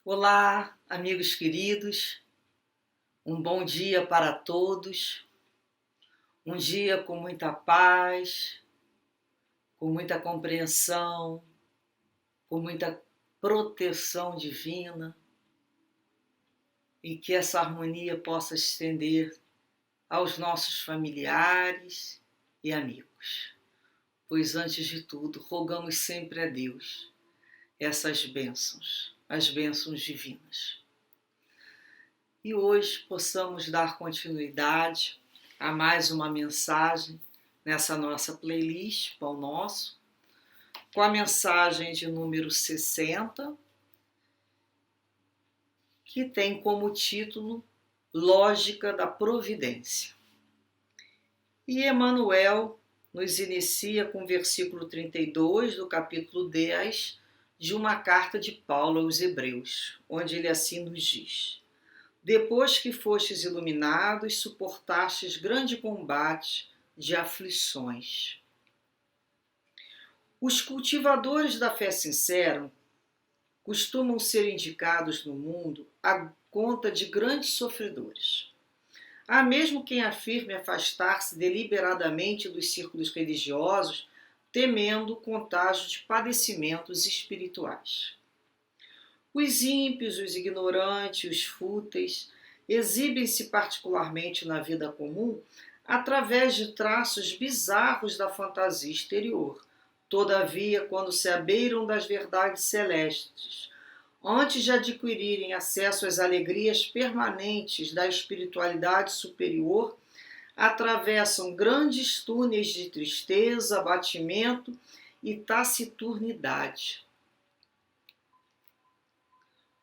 Olá, amigos queridos, um bom dia para todos, um dia com muita paz, com muita compreensão, com muita proteção divina e que essa harmonia possa estender aos nossos familiares e amigos. Pois antes de tudo, rogamos sempre a Deus essas bênçãos, as bênçãos divinas. E hoje possamos dar continuidade a mais uma mensagem nessa nossa playlist Pão Nosso, com a mensagem de número 60, que tem como título Lógica da Providência. E Emmanuel nos inicia com o versículo 32 do capítulo 10 de uma carta de Paulo aos Hebreus, onde ele assim nos diz: Depois que fostes iluminados, suportastes grande combate de aflições. Os cultivadores da fé sincera costumam ser indicados no mundo à conta de grandes sofredores. Há mesmo quem afirme afastar-se deliberadamente dos círculos religiosos, temendo o contágio de padecimentos espirituais. Os ímpios, os ignorantes, os fúteis exibem-se particularmente na vida comum através de traços bizarros da fantasia exterior. Todavia, quando se abeiram das verdades celestes, antes de adquirirem acesso às alegrias permanentes da espiritualidade superior, atravessam grandes túneis de tristeza, abatimento e taciturnidade.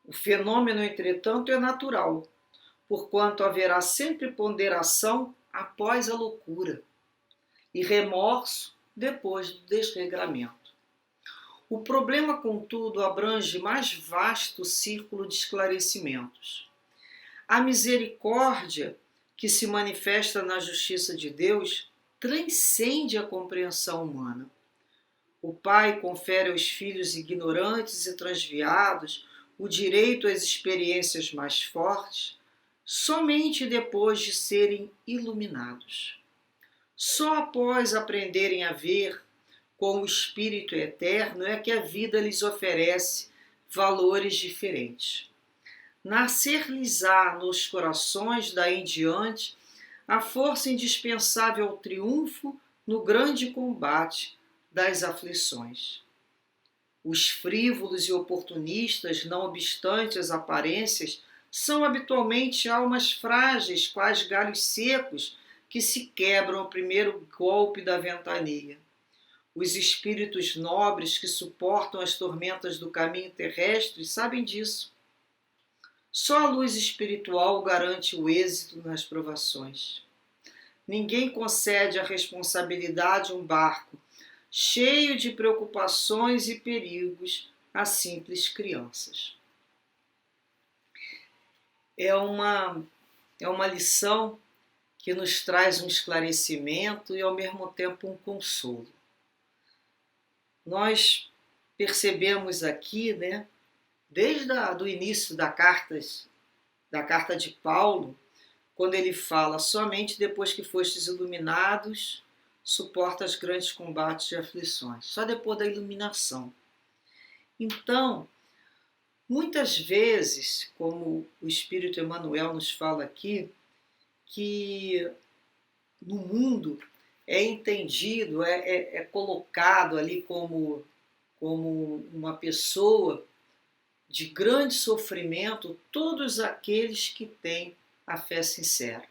O fenômeno, entretanto, é natural, porquanto haverá sempre ponderação após a loucura e remorso depois do desregramento. O problema, contudo, abrange mais vasto círculo de esclarecimentos. A misericórdia que se manifesta na justiça de Deus transcende a compreensão humana. O Pai confere aos filhos ignorantes e transviados o direito às experiências mais fortes somente depois de serem iluminados. Só após aprenderem a ver com o Espírito eterno é que a vida lhes oferece valores diferentes. Nascer-lhes-á nos corações daí em diante a força indispensável ao triunfo no grande combate das aflições. Os frívolos e oportunistas, não obstante as aparências, são habitualmente almas frágeis, quais galhos secos que se quebram ao primeiro golpe da ventania. Os espíritos nobres que suportam as tormentas do caminho terrestre sabem disso. Só a luz espiritual garante o êxito nas provações. Ninguém concede a responsabilidade a um barco cheio de preocupações e perigos a simples crianças. É uma lição que nos traz um esclarecimento e, ao mesmo tempo, um consolo. Nós percebemos aqui, desde o início da carta de Paulo, quando ele fala somente depois que fostes iluminados, suporta os grandes combates de aflições, só depois da iluminação. Então, muitas vezes, como o Espírito Emmanuel nos fala aqui, que no mundo é entendido, é colocado ali como uma pessoa de grande sofrimento todos aqueles que têm a fé sincera.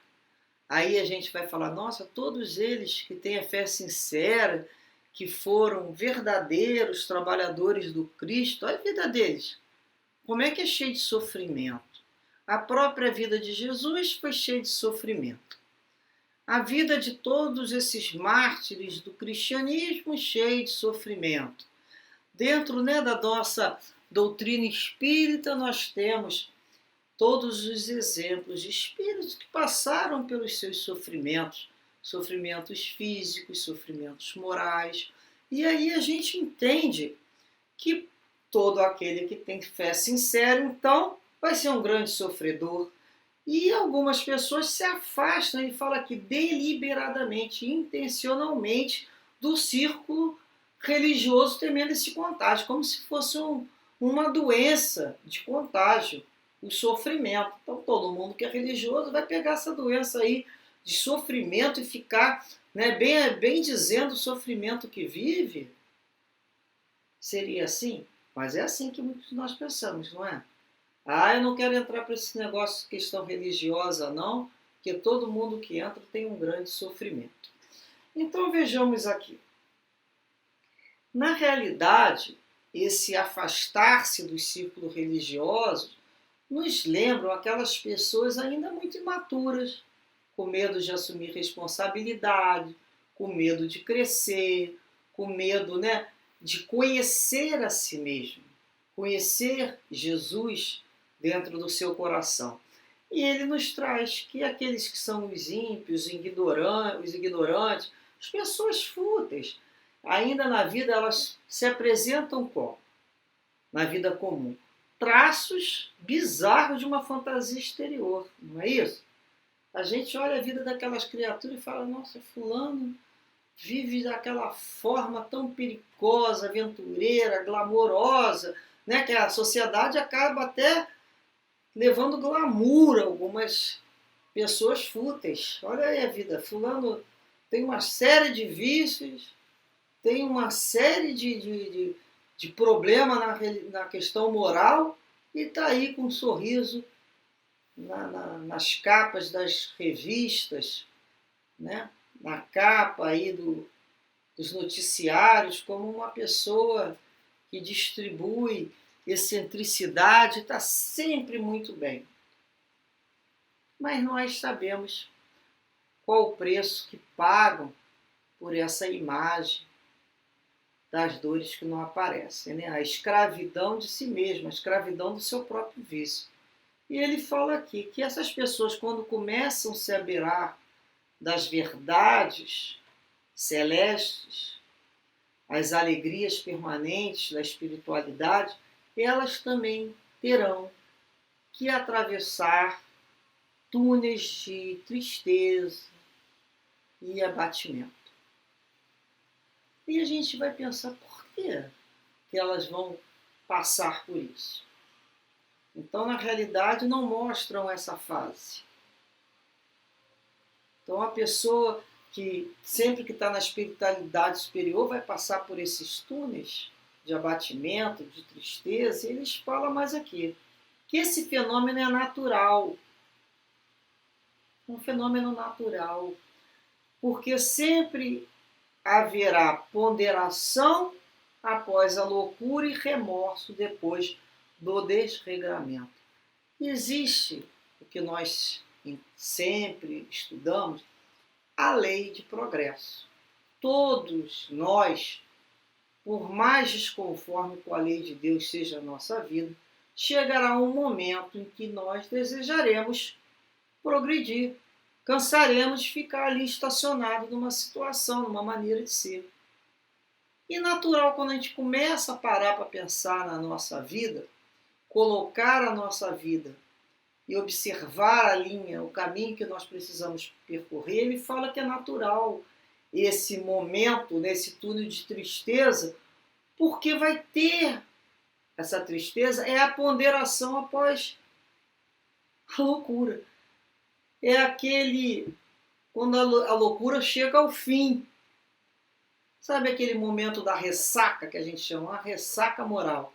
Aí a gente vai falar, nossa, todos eles que têm a fé sincera, que foram verdadeiros trabalhadores do Cristo, olha a vida deles. Como é que é cheio de sofrimento? A própria vida de Jesus foi cheia de sofrimento. A vida de todos esses mártires do cristianismo cheia de sofrimento. Dentro da nossa doutrina espírita, nós temos todos os exemplos de espíritos que passaram pelos seus sofrimentos, sofrimentos físicos, sofrimentos morais. E aí a gente entende que todo aquele que tem fé sincera, então, vai ser um grande sofredor. E algumas pessoas se afastam, ele fala aqui, deliberadamente, intencionalmente, do círculo religioso, temendo esse contágio, como se fosse uma doença de contágio, o sofrimento. Então, todo mundo que é religioso vai pegar essa doença aí de sofrimento e ficar, né, bem dizendo o sofrimento que vive. Seria assim? Mas é assim que muitos de nós pensamos, não é? Ah, eu não quero entrar para esse negócio de questão religiosa, não, porque todo mundo que entra tem um grande sofrimento. Então vejamos aqui. Na realidade, esse afastar-se dos círculos religiosos nos lembram aquelas pessoas ainda muito imaturas, com medo de assumir responsabilidade, com medo de crescer, com medo, né, de conhecer a si mesmo, conhecer Jesus dentro do seu coração. E ele nos traz que aqueles que são os ímpios, os ignorantes, as pessoas fúteis, ainda na vida elas se apresentam como? Na vida comum. Traços bizarros de uma fantasia exterior, não é isso? A gente olha a vida daquelas criaturas e fala, nossa, fulano vive daquela forma tão perigosa, aventureira, glamourosa, né, que a sociedade acaba até levando glamour a algumas pessoas fúteis. Olha aí a vida, fulano tem uma série de vícios, tem uma série de problemas na questão moral e está aí com um sorriso nas capas das revistas, né? Na capa aí dos noticiários, como uma pessoa que distribui excentricidade, está sempre muito bem. Mas nós sabemos qual o preço que pagam por essa imagem das dores que não aparecem, né? A escravidão de si mesmo, a escravidão do seu próprio vício. E ele fala aqui que essas pessoas, quando começam a se aberar das verdades celestes, as alegrias permanentes da espiritualidade, elas também terão que atravessar túneis de tristeza e abatimento. E a gente vai pensar por que elas vão passar por isso. Então, na realidade, não mostram essa fase. Então, a pessoa que sempre que está na espiritualidade superior vai passar por esses túneis de abatimento, de tristeza, e eles falam mais aqui, que esse fenômeno é natural. Um fenômeno natural. Porque sempre haverá ponderação após a loucura e remorso depois do desregramento. Existe o que nós sempre estudamos, a lei de progresso. Todos nós, por mais desconforme com a lei de Deus seja a nossa vida, chegará um momento em que nós desejaremos progredir. Cansaremos de ficar ali estacionado numa situação, numa maneira de ser. E natural, quando a gente começa a parar para pensar na nossa vida, colocar a nossa vida e observar a linha, o caminho que nós precisamos percorrer, ele fala que é natural esse momento, nesse túnel de tristeza, porque vai ter essa tristeza, é a ponderação após a loucura. É aquele, quando a loucura chega ao fim. Sabe aquele momento da ressaca, que a gente chama, a ressaca moral.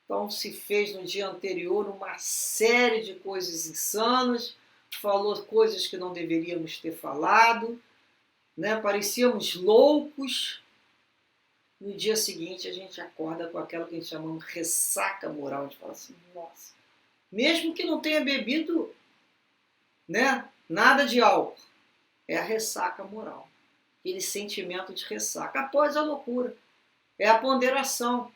Então se fez no dia anterior uma série de coisas insanas, falou coisas que não deveríamos ter falado, né? Parecíamos loucos. No dia seguinte a gente acorda com aquela que a gente chama de ressaca moral. A gente fala assim, nossa, mesmo que não tenha bebido, né, nada de álcool, é a ressaca moral. Aquele sentimento de ressaca após a loucura. É a ponderação.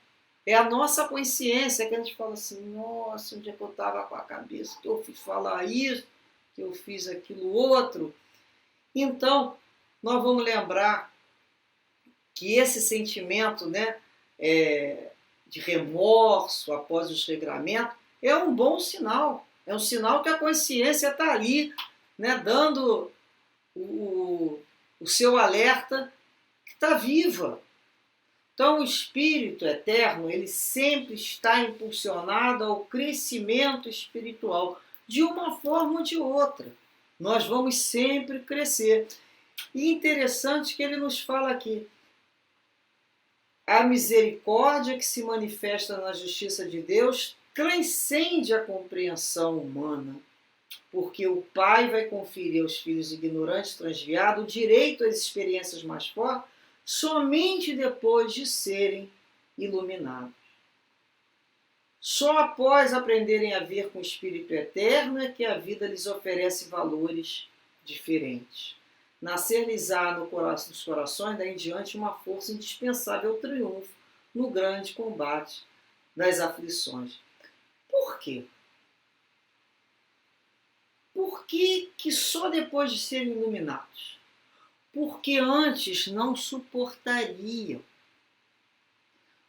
É a nossa consciência que a gente fala assim, nossa, onde é que eu estava com a cabeça? Que eu fiz falar isso, que eu fiz aquilo outro. Então, nós vamos lembrar que esse sentimento, né, de remorso após os regramentos, é um bom sinal. É um sinal que a consciência está ali, né, dando o seu alerta que está viva. Então, o espírito eterno, ele sempre está impulsionado ao crescimento espiritual, de uma forma ou de outra. Nós vamos sempre crescer. E interessante que ele nos fala aqui, a misericórdia que se manifesta na justiça de Deus transcende a compreensão humana, porque o Pai vai conferir aos filhos ignorantes, transviados, o direito às experiências mais fortes, somente depois de serem iluminados. Só após aprenderem a ver com o Espírito Eterno é que a vida lhes oferece valores diferentes. Nascer-lhes-á nos corações, daí em diante, uma força indispensável ao triunfo no grande combate das aflições. Por quê? Por que só depois de serem iluminados? Porque antes não suportariam.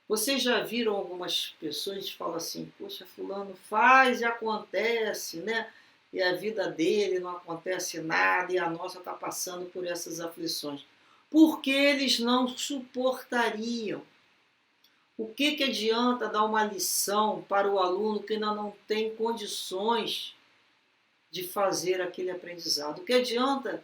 Vocês já viram algumas pessoas que falam assim, poxa, fulano faz e acontece, né? E a vida dele não acontece nada e a nossa está passando por essas aflições. Porque eles não suportariam. O que adianta dar uma lição para o aluno que ainda não tem condições de fazer aquele aprendizado? O que adianta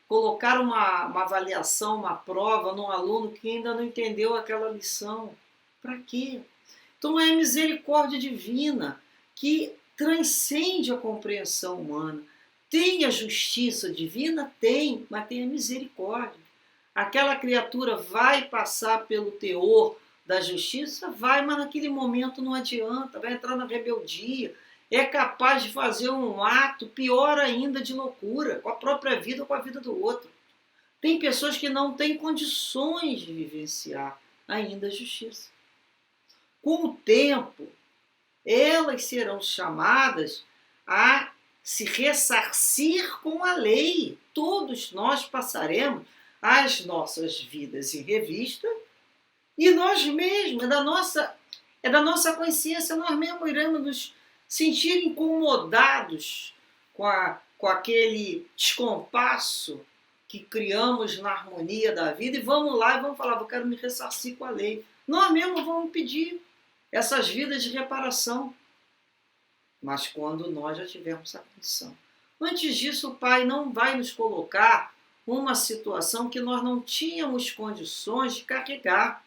colocar uma avaliação, uma prova num aluno que ainda não entendeu aquela lição? Para quê? Então é a misericórdia divina que transcende a compreensão humana. Tem a justiça divina? Tem, mas tem a misericórdia. Aquela criatura vai passar pelo teor da justiça? Vai, mas naquele momento não adianta, vai entrar na rebeldia, é capaz de fazer um ato pior ainda de loucura, com a própria vida ou com a vida do outro. Tem pessoas que não têm condições de vivenciar ainda a justiça. Com o tempo, elas serão chamadas a se ressarcir com a lei. Todos nós passaremos as nossas vidas em revista e nós mesmos, é da nossa consciência, nós mesmos iremos nos sentir incomodados com aquele descompasso que criamos na harmonia da vida e vamos lá e vamos falar, eu quero me ressarcir com a lei. Nós mesmos vamos pedir essas vidas de reparação, mas quando nós já tivermos a condição. Antes disso, o Pai não vai nos colocar uma situação que nós não tínhamos condições de carregar.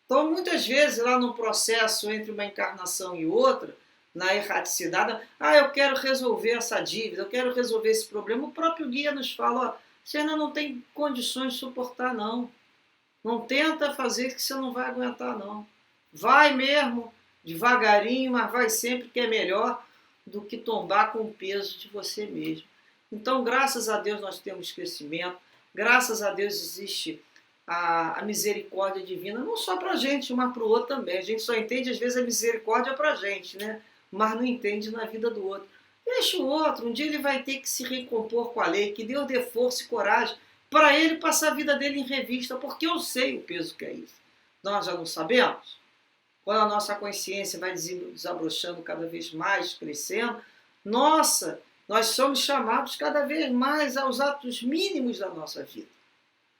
Então, muitas vezes, lá no processo entre uma encarnação e outra, na erraticidade, eu quero resolver essa dívida, eu quero resolver esse problema. O próprio guia nos fala, você ainda não tem condições de suportar, não. Não tenta fazer que você não vai aguentar, não. Vai mesmo, devagarinho, mas vai sempre, que é melhor do que tombar com o peso de você mesmo. Então, graças a Deus, nós temos crescimento, graças a Deus existe a misericórdia divina, não só para a gente, mas para o outro também. A gente só entende, às vezes, a misericórdia para a gente, né? Mas não entende na vida do outro. Deixa o outro, um dia ele vai ter que se recompor com a lei, que Deus dê força e coragem para ele passar a vida dele em revista, porque eu sei o peso que é isso. Nós já não sabemos? Quando a nossa consciência vai desabrochando cada vez mais, crescendo, nós somos chamados cada vez mais aos atos mínimos da nossa vida.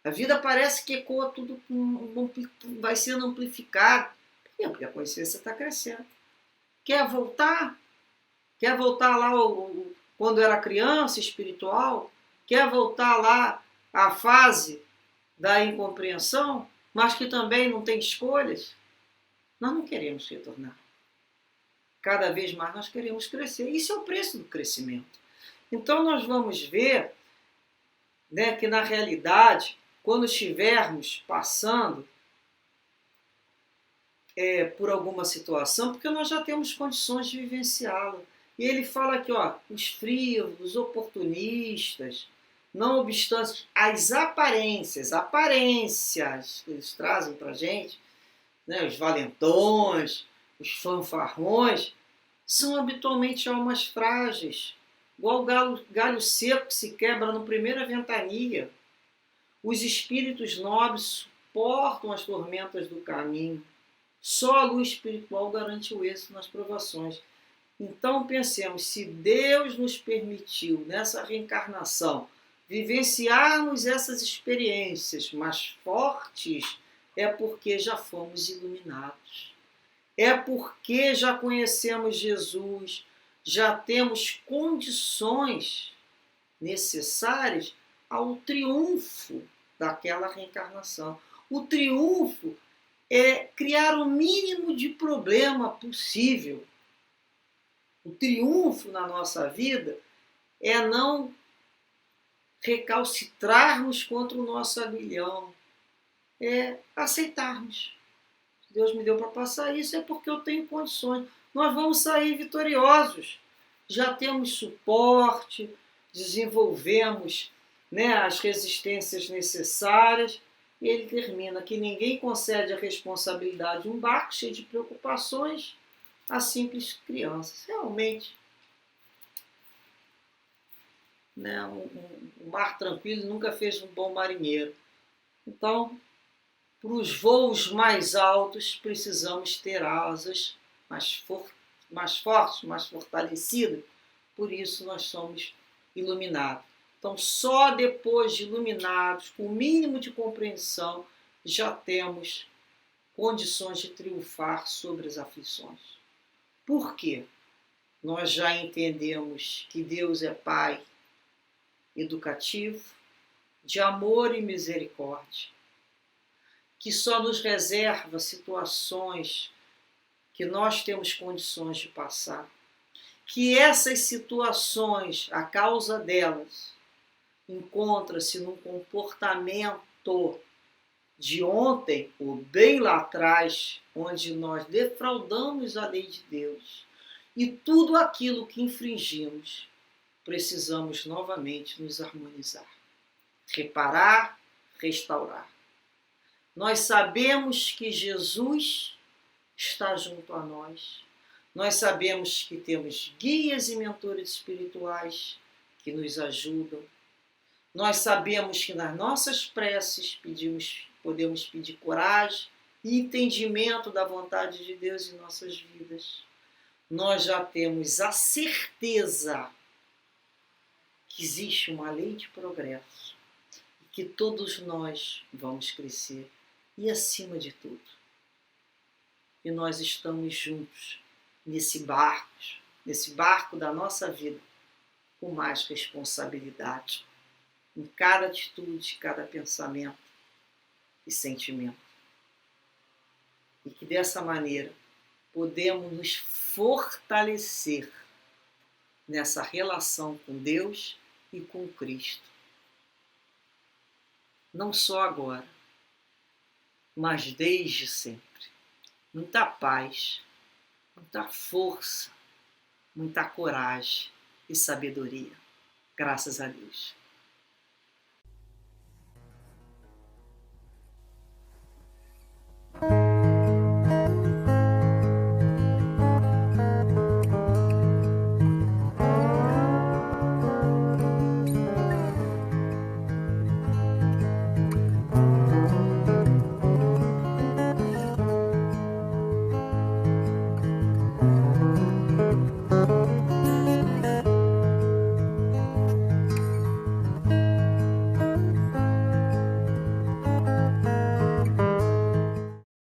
A vida parece que ecoa tudo, vai sendo amplificado. Por quê? Porque a consciência está crescendo. Quer voltar? Quer voltar lá quando era criança, espiritual? Quer voltar lá à fase da incompreensão, mas que também não tem escolhas? Nós não queremos retornar. Cada vez mais nós queremos crescer. Isso é o preço do crescimento. Então nós vamos ver, né, que na realidade, quando estivermos passando por alguma situação, porque nós já temos condições de vivenciá-la. E ele fala aqui, os frívolos, os oportunistas, não obstante as aparências que eles trazem para a gente, né, os valentões, os fanfarrões, são habitualmente almas frágeis, igual o galho seco que se quebra na primeira ventania. Os espíritos nobres suportam as tormentas do caminho. Só a luz espiritual garante o êxito nas provações. Então pensemos, se Deus nos permitiu nessa reencarnação vivenciarmos essas experiências mais fortes, é porque já fomos iluminados. É porque já conhecemos Jesus, já temos condições necessárias ao triunfo daquela reencarnação. O triunfo é criar o mínimo de problema possível. O triunfo na nossa vida é não recalcitrarmos contra o nosso aguilhão, é aceitarmos. Se Deus me deu para passar isso, é porque eu tenho condições. Nós vamos sair vitoriosos. Já temos suporte, desenvolvemos, né, as resistências necessárias. E ele termina que ninguém concede a responsabilidade de um barco cheio de preocupações a simples crianças. Realmente, né, um mar tranquilo nunca fez um bom marinheiro. Então, para os voos mais altos, precisamos ter asas mais fortes, mais fortalecidas. Por isso, nós somos iluminados. Então, só depois de iluminados, com o mínimo de compreensão, já temos condições de triunfar sobre as aflições. Por quê? Nós já entendemos que Deus é Pai educativo, de amor e misericórdia, que só nos reserva situações que nós temos condições de passar, que essas situações, a causa delas, encontra-se num comportamento de ontem, ou bem lá atrás, onde nós defraudamos a lei de Deus, e tudo aquilo que infringimos, precisamos novamente nos harmonizar, reparar, restaurar. Nós sabemos que Jesus está junto a nós. Nós sabemos que temos guias e mentores espirituais que nos ajudam. Nós sabemos que nas nossas preces podemos pedir coragem e entendimento da vontade de Deus em nossas vidas. Nós já temos a certeza que existe uma lei de progresso, que todos nós vamos crescer e, acima de tudo, que nós estamos juntos nesse barco da nossa vida, com mais responsabilidade em cada atitude, cada pensamento e sentimento. E que dessa maneira podemos nos fortalecer nessa relação com Deus e com Cristo. Não só agora, mas desde sempre. Muita paz, muita força, muita coragem e sabedoria. Graças a Deus.